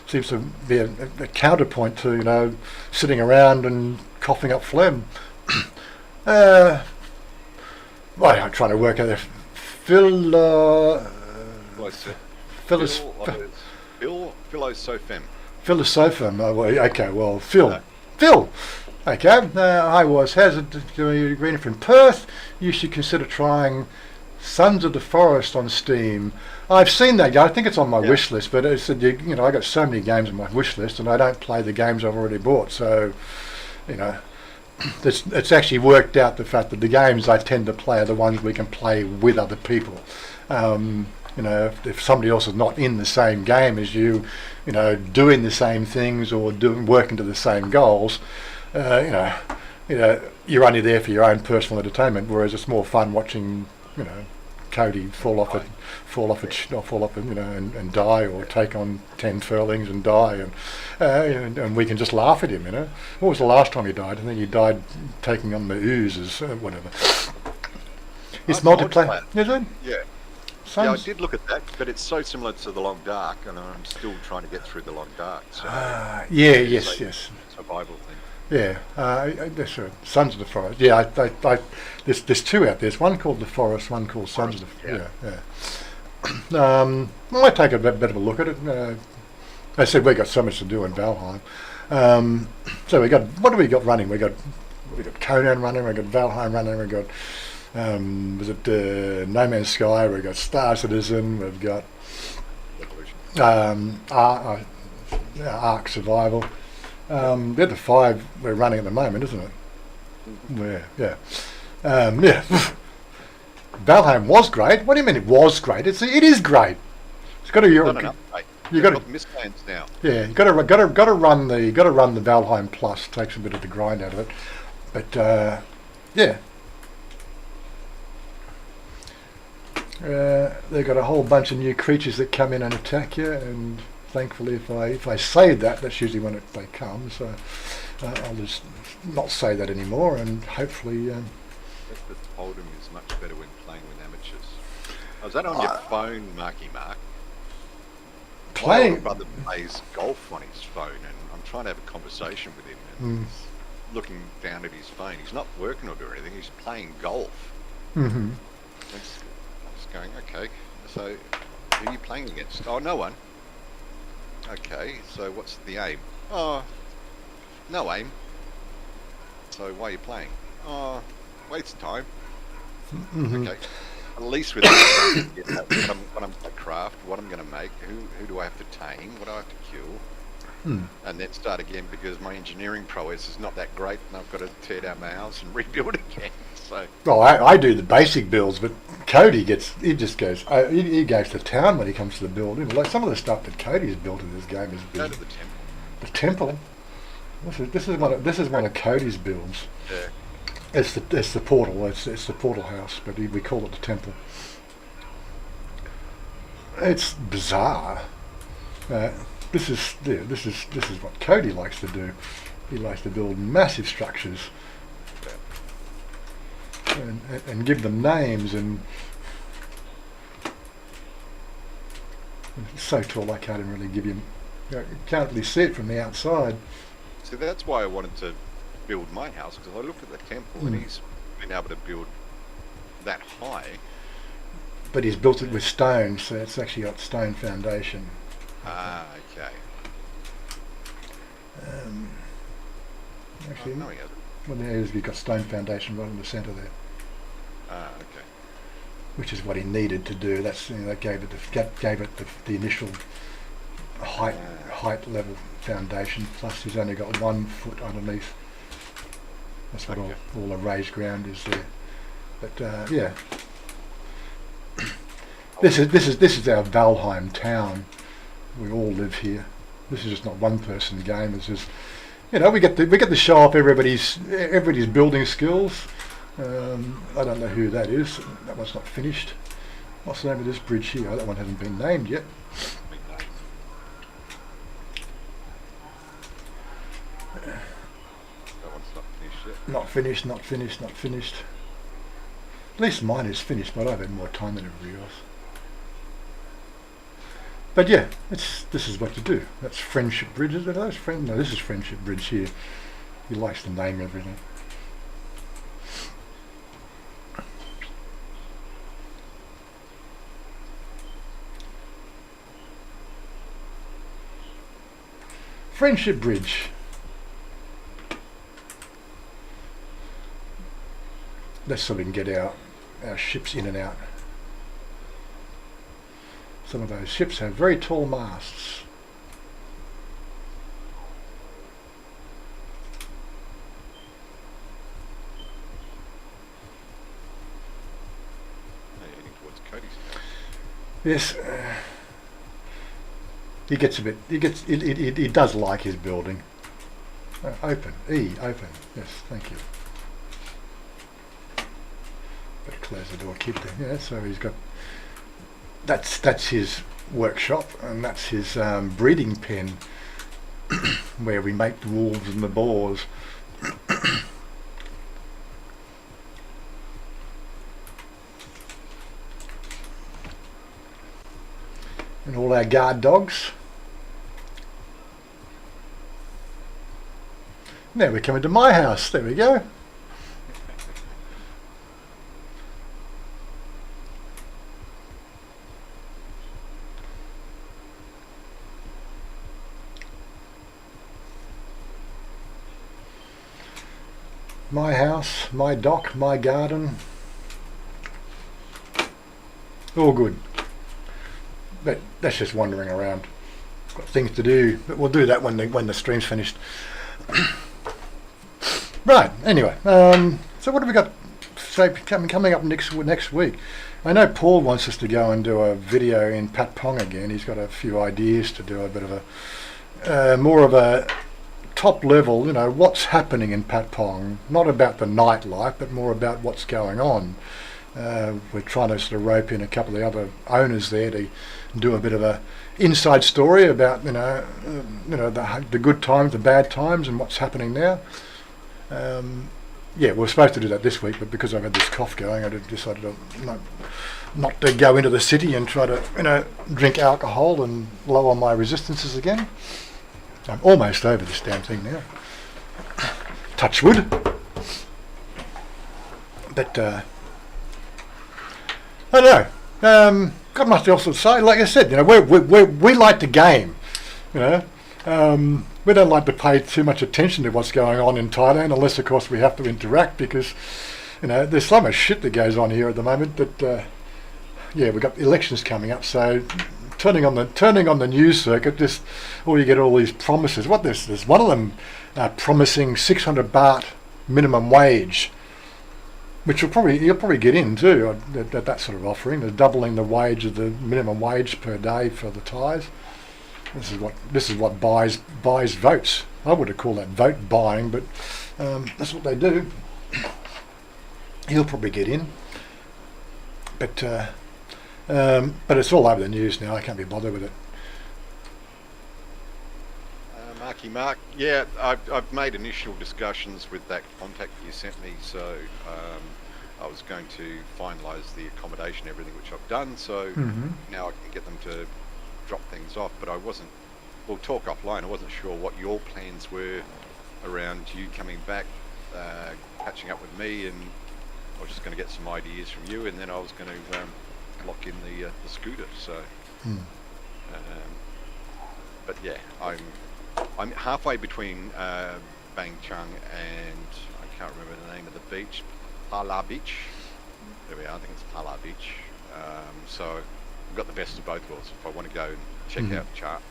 seems to be a counterpoint to sitting around and coughing up phlegm. I'm trying to work out if What's it? philosophem. Philosophem. Okay, well, Phil. No. Phil. Okay, hi was. How's it going from Perth? You should consider trying Sons of the Forest on Steam. I've seen that game. I think it's on my wish list, but it said I got so many games on my wish list, and I don't play the games I've already bought. So, it's actually worked out the fact that the games I tend to play are the ones we can play with other people. If somebody else is not in the same game as you, doing the same things or working to the same goals, you're only there for your own personal entertainment. Whereas it's more fun watching, Cody fall off and die, or take on 10 furlings and die, and we can just laugh at him. What was the last time he died? I think he died taking on the oozes, whatever. It's multiplayer. Is it? Yeah. Yeah, I did look at that, but it's so similar to the Long Dark, and I'm still trying to get through the Long Dark. So yes. Survival thing. Yeah, that's right. Sons of the Forest. Yeah, there's two out there. There's one called The Forest, one called Sons of the Forest. Yeah. I might take a bit of a look at it. I said we've got so much to do in Valheim. So what do we got running? We got Conan running, we got Valheim running, we got No Man's Sky, we've got Star Citizen, we've got Ark Survival. They're the 5 we're running at the moment, isn't it? Yeah. Valheim was great. What do you mean it was great? It is great. It's got to. Not enough, mate. You've got misplans now. Yeah, you got to run the Valheim Plus. Takes a bit of the grind out of it, but yeah. They've got a whole bunch of new creatures that come in and attack you, and thankfully if I say that's usually when they come, so I'll just not say that anymore, and hopefully the Hold'em is much better when playing with amateurs. Oh, is that on your phone, Marky Mark? Playing. My older brother plays golf on his phone, and I'm trying to have a conversation with him, and he's looking down at his phone. He's not working or anything, he's playing golf. Mm-hmm. I was going, okay, so who are you playing against? Oh, no one. Okay, so what's the aim? Oh, no aim. So why are you playing? Oh, waste time. Mm-hmm. Okay. At least with that, what I'm going to craft, what I'm going to make, who do I have to tame, what do I have to kill, and then start again, because my engineering prowess is not that great, and I've got to tear down my house and rebuild again. So. Well, I do the basic builds, but Cody goes to town when he comes to the building. Like some of the stuff that Cody's built in this game is Go to the temple. The temple. This is one of Cody's builds. Yeah. It's the portal. It's the portal house, but we call it the temple. It's bizarre. This is what Cody likes to do. He likes to build massive structures and give them names, and it's so tall I can't even really give him. You can't really see it from the outside. So that's why I wanted to build my house, because I looked at the temple and he's been able to build that high. But he's built it with stone, so it's actually got stone foundation. Ah, okay. Actually, no, he hasn't. well, he's got stone foundation right in the centre there, Ah, okay. which is what he needed to do. That gave it the initial height level foundation. Plus, he's only got 1 foot underneath. That's what all the raised ground is there. But yeah, this is our Valheim town. We all live here. This is just not one person game. It's just, you know, we get to show off everybody's building skills. I don't know who that is. That one's not finished. What's the name of this bridge here? That one hasn't been named yet. That one's not finished yet. Not finished, not finished, not finished. At least mine is finished, but I've had more time than everybody else. But yeah, this is what you do. That's Friendship Bridge. Is it those friends? No, this is Friendship Bridge here. He likes to name everything. Friendship Bridge. That's so we can get our ships in and out. Some of those ships have very tall masts. Heading towards Cody's house. Yes, he gets a bit. He does like his building. Open. Open. Yes, thank you. Better close the door, kid. Yeah, so he's got. That's his workshop, and that's his breeding pen, where we make the wolves and the boars. And all our guard dogs. Now we're coming to my house. There we go. My house, my dock, my garden. All good. But that's just wandering around. Got things to do, but we'll do that when the stream's finished. Right. Anyway, so what have we got? Say coming up next week. I know Paul wants us to go and do a video in Patpong again. He's got a few ideas to do a bit of a more of a top level, you know, what's happening in Patpong, not about the nightlife, but more about what's going on. We're trying to sort of rope in a couple of the other owners there to do a bit of a inside story about, you know, the good times, the bad times, and what's happening now. Yeah, we're supposed to do that this week, but because I've had this cough going, I decided not to go into the city and try to, you know, drink alcohol and lower my resistances again. I'm almost over this damn thing now. Touch wood. But I don't know. Got much else to say. Like I said, you know, we like to game. You know, we don't like to pay too much attention to what's going on in Thailand, unless of course we have to interact, because you know there's so much shit that goes on here at the moment that yeah, we've got elections coming up, so. Turning on the news circuit, just you get all these promises. There's one of them promising 600 baht minimum wage, which you'll probably get in too. That sort of offering. They're doubling the wage of the minimum wage per day for the Thais. This is what buys votes. I would have called that vote buying, but that's what they do. He'll probably get in, but it's all over the news now. I can't be bothered with it. Marky Mark, yeah, I've made initial discussions with that contact you sent me, so I was going to finalise the accommodation, everything which I've done, so now I can get them to drop things off, but we'll talk offline. I wasn't sure what your plans were around you coming back, catching up with me, and I was just going to get some ideas from you, and then I was going to lock in the scooter. So, but yeah, I'm halfway between Bang Chung and I can't remember the name of the beach, Pala Beach. There we are. I think it's Pala Beach. So I've got the best of both worlds. If I want to go and check out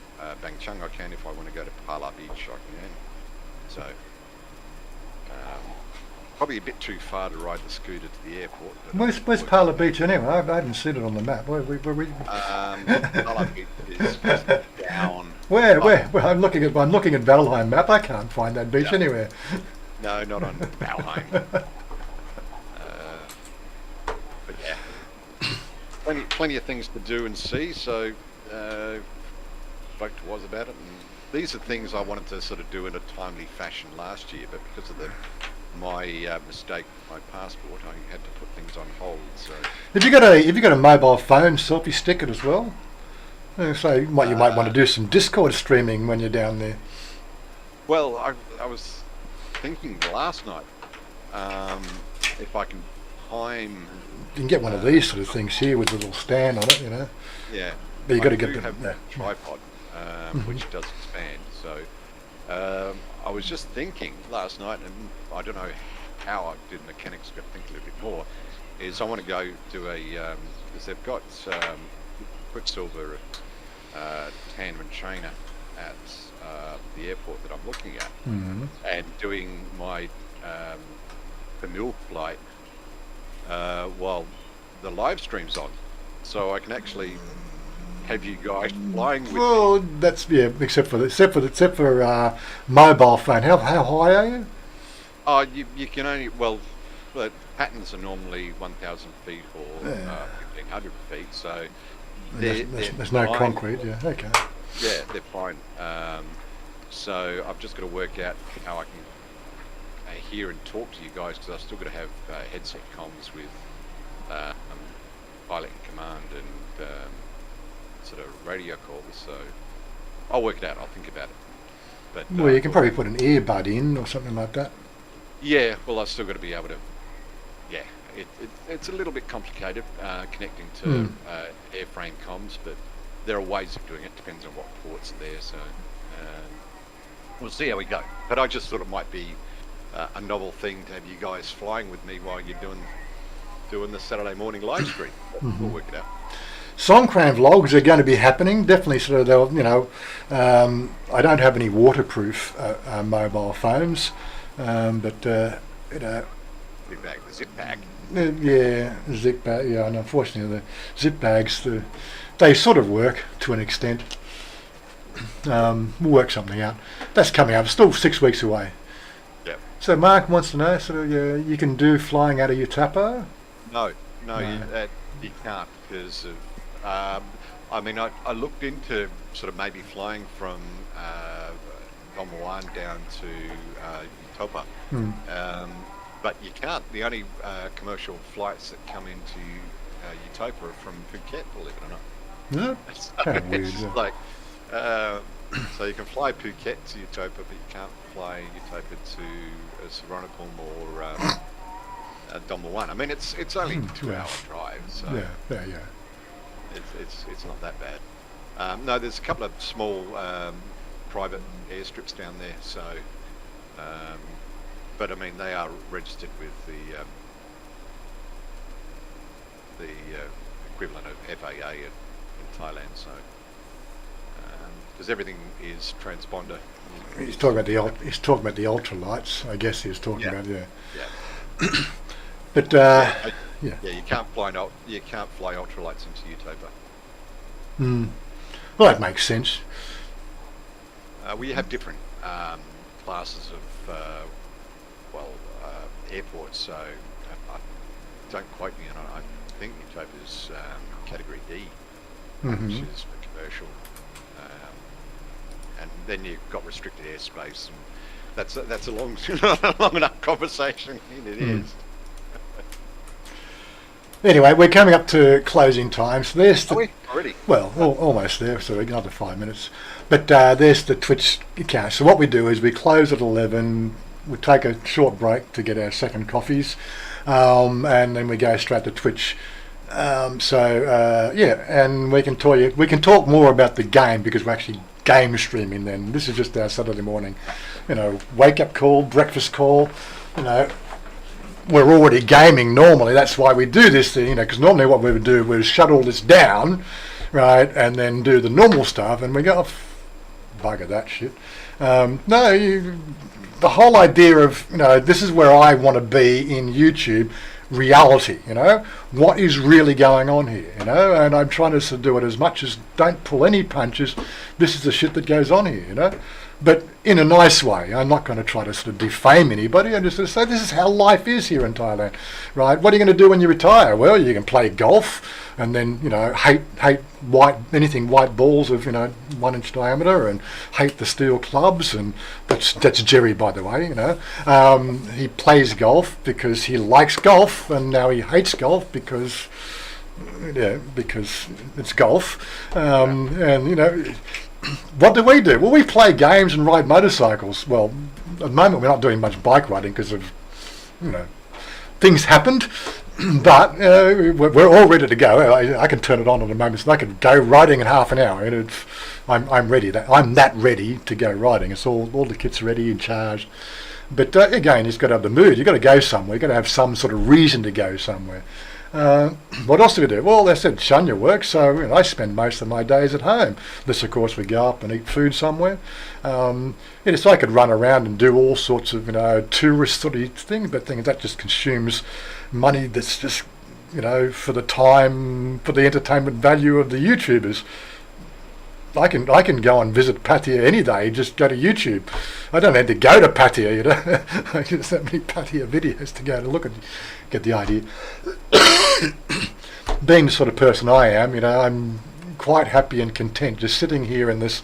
Bang Chung, I can. If I want to go to Pala Beach, I can. So. Probably a bit too far to ride the scooter to the airport. Where's Pala Beach anyway? I haven't seen it on the map. Where we? Pala Beach is just down down. Where? Right. Where? Well, I'm looking at Valheim map. I can't find that beach No. anywhere. No, not on Valheim. But yeah, plenty of things to do and see. So spoke to Wazza about it, and these are things I wanted to sort of do in a timely fashion last year, but because of my mistake, my passport, I had to put things on hold. So Have you got a mobile phone selfie stick it as well? So you might want to do some Discord streaming when you're down there. well, I was thinking last night if I can time. You can get one of these sort of things here with a little stand on it, you know. Yeah, But you got to I get do the have a tripod, which does expand. So I was just thinking last night, and I don't know how I did mechanics. Got to think a little bit more. Is I want to go to because they've got Quicksilver Tan and Chanya at the airport that I'm looking at, and doing my the mill flight while the live stream's on, so I can actually have you guys flying with me. Well, that's except for mobile phone. How high are you? Oh, you can only, well, the patterns are normally 1,000 feet or 1,500 feet, so There's no fine. concrete. Yeah. Okay. Yeah, they're fine. So I've just got to work out how I can hear and talk to you guys, because I've still got to have headset comms with pilot and command and sort of radio calls. So I'll work it out. I'll think about it. But Well, you can probably put an earbud in or something like that. yeah, well, I've still got to be able to. Yeah, it's a little bit complicated connecting to airframe comms, but there are ways of doing it. Depends on what ports are there. So we'll see how we go. But I just thought it might be a novel thing to have you guys flying with me while you're doing the Saturday morning live stream. We'll work it out. Songkran vlogs are going to be happening. Definitely, sort of. They'll, I don't have any waterproof mobile phones, but Zip bag, the zip bag. yeah, zip bag. Yeah, and unfortunately, the zip bags, they sort of work to an extent. We'll work something out. That's coming up. Still 6 weeks away. Yeah. So Mark wants to know, sort of, you can do flying out of your tapper? No, No. you can't, because of. I mean, I looked into sort of maybe flying from Don down to Utopa, but you can't. The only commercial flights that come into Utopa are from Phuket, believe it or not. No. So Kind of weird. it's Yeah. like, so you can fly Phuket to Utopa, but you can't fly Utopa to Saronacom or Don. I mean, it's only 2-hour drive, so Yeah. it's not that bad. No, there's a couple of small private airstrips down there, so but I mean they are registered with the equivalent of FAA in Thailand, so because everything is transponder. He's talking about the ultralights. I guess he was talking about Yeah. But Yeah, you can't fly ultralights into Utopa. Well, that makes sense. We have different classes of airports, so don't quote me on it. I think Utopa's category D, which is for commercial, and then you've got restricted airspace, and that's a long enough conversation. It is. Anyway, we're coming up to closing time, so there's Are we already? well, almost there, so another 5 minutes. But there's the Twitch account. So what we do is we close at 11, we take a short break to get our second coffees, and then we go straight to Twitch. And we can talk more about the game, because we're actually game streaming then. This is just our Saturday morning, wake up call, breakfast call, We're already gaming normally. That's why we do this thing, because normally what we would do was shut all this down, right, and then do the normal stuff, and we go, oh, bugger that shit. The whole idea of, this is where I want to be in YouTube, reality, what is really going on here, and I'm trying to sort of do it as much as don't pull any punches. This is the shit that goes on here, but in a nice way. I'm not going to try to sort of defame anybody. I'm just going to say this is how life is here in Thailand, right? What are you going to do when you retire? Well, you can play golf and then, hate anything white balls of, 1 inch diameter, and hate the steel clubs. And that's Jerry, by the way, he plays golf because he likes golf, and now he hates golf because it's golf. And, what do? Well, we play games and ride motorcycles. Well, at the moment we're not doing much bike riding because of, things happened. But we're all ready to go. I can turn it on at the moment, so I can go riding in half an hour. And I'm ready. I'm that ready to go riding. It's all the kit's ready and charged. But again, you've got to have the mood. You've got to go somewhere. You've got to have some sort of reason to go somewhere. What else do we do? Well, I said Chanya works, so I spend most of my days at home. Unless, of course, we go up and eat food somewhere. So I could run around and do all sorts of, tourist sort of things, but that just consumes money that's just, for the time, for the entertainment value of the YouTubers. I can go and visit Pattaya any day. Just go to YouTube. I don't have to go to Pattaya. I just have many Pattaya videos to go to look at. Get the idea. Being the sort of person I am, I'm quite happy and content just sitting here in this,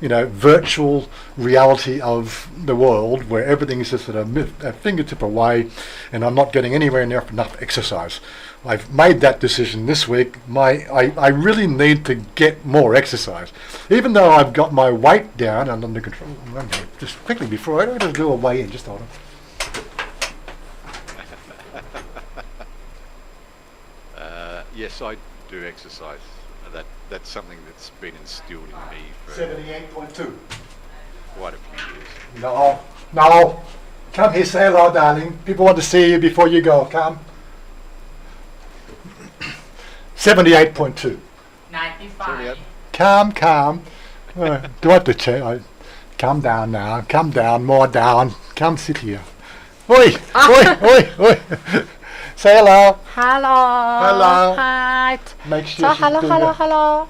virtual reality of the world where everything is just at a fingertip away, and I'm not getting anywhere near enough exercise. I've made that decision this week. I really need to get more exercise. Even though I've got my weight down and under control. Just quickly before I don't do a weigh in, just hold on. Yes, I do exercise. That's something that's been instilled in me for 78.2. quite a few years. No. Come here, say hello, darling. People want to see you before you go. Come. 78.2. 95. Calm. Do I have to change? Calm down now. Calm down. More down. Come sit here. Oi. Say hello. Hello. Hi. Make sure So hello.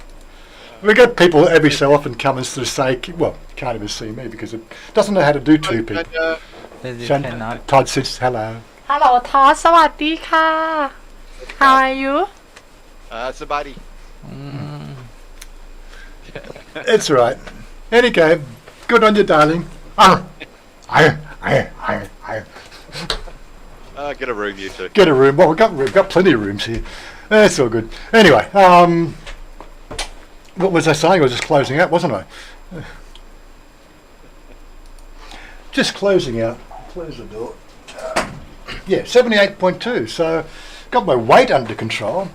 We get people every so often come and sort of say, well, can't even see me because it doesn't know how to do two people. You cannot. Todd says hello. Hello, Todd. สวัสดีค่ะ How are you? Somebody. It's all right. Anyway, good on you, darling. Get a room, you two. Get a room. Well, we've got plenty of rooms here. That's all good. Anyway, what was I saying? I was just closing out, wasn't I? Just closing out. Close the door. 78.2. So, got my weight under control.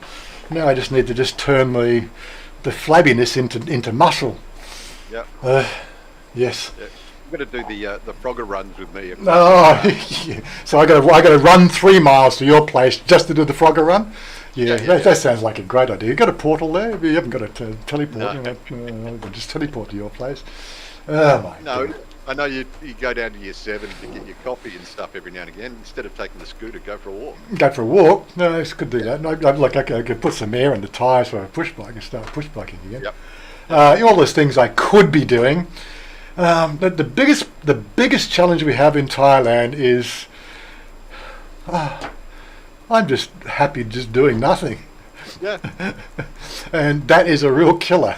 Now I just need to just turn the flabbiness into muscle. Yep. Yes. Yeah. I'm going to do the Frogger runs with me. Yeah. So I got to run 3 miles to your place just to do the Frogger run. Yeah. That sounds like a great idea. You got a portal there? You haven't got a teleport. No. Just teleport to your place. Oh my God. I know you go down to year 7 to get your coffee and stuff every now and again. Instead of taking the scooter, go for a walk. Go for a walk? No, I could do that. I could put some air in the tyres for a push bike and start push biking again. Yep. All those things I could be doing. But the biggest challenge we have in Thailand is I'm just happy just doing nothing. Yeah. And that is a real killer.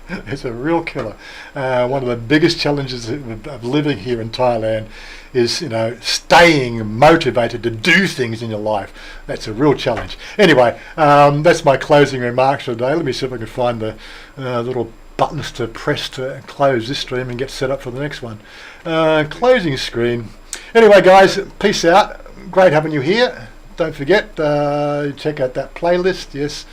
It's a real killer. One of the biggest challenges of living here in Thailand is, staying motivated to do things in your life. That's a real challenge. Anyway, that's my closing remarks for today. Let me see if I can find the little buttons to press to close this stream and get set up for the next one. Closing screen. Anyway, guys, peace out. Great having you here. Don't forget, check out that playlist. Yes.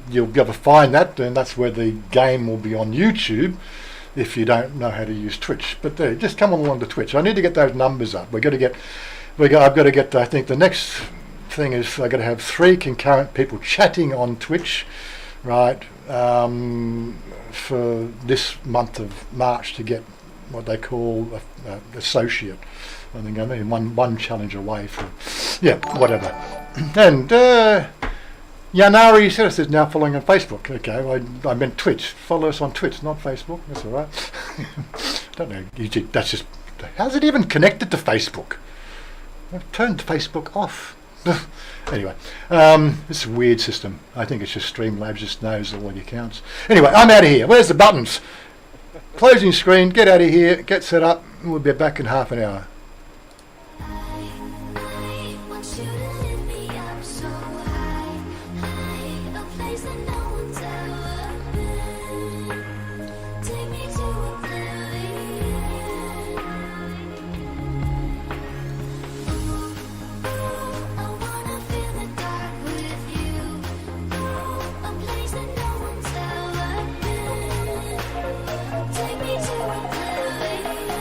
You'll be able to find that, and that's where the game will be on YouTube if you don't know how to use Twitch. But there, just come along to Twitch. I need to get those numbers up. I've got to get. I think the next thing is I've got to have 3 concurrent people chatting on Twitch, right? For this month of March to get what they call associate. I think I'm one challenge away from, yeah, whatever. And Yanari says is now following on Facebook. Okay, I meant Twitch. Follow us on Twitch, not Facebook. That's all right. Don't know. That's just. How's it even connected to Facebook? I've turned Facebook off. Anyway, it's a weird system. I think it's just Streamlabs just knows all the accounts. Anyway, I'm out of here. Where's the buttons? Closing screen. Get out of here. Get set up. We'll be back in half an hour.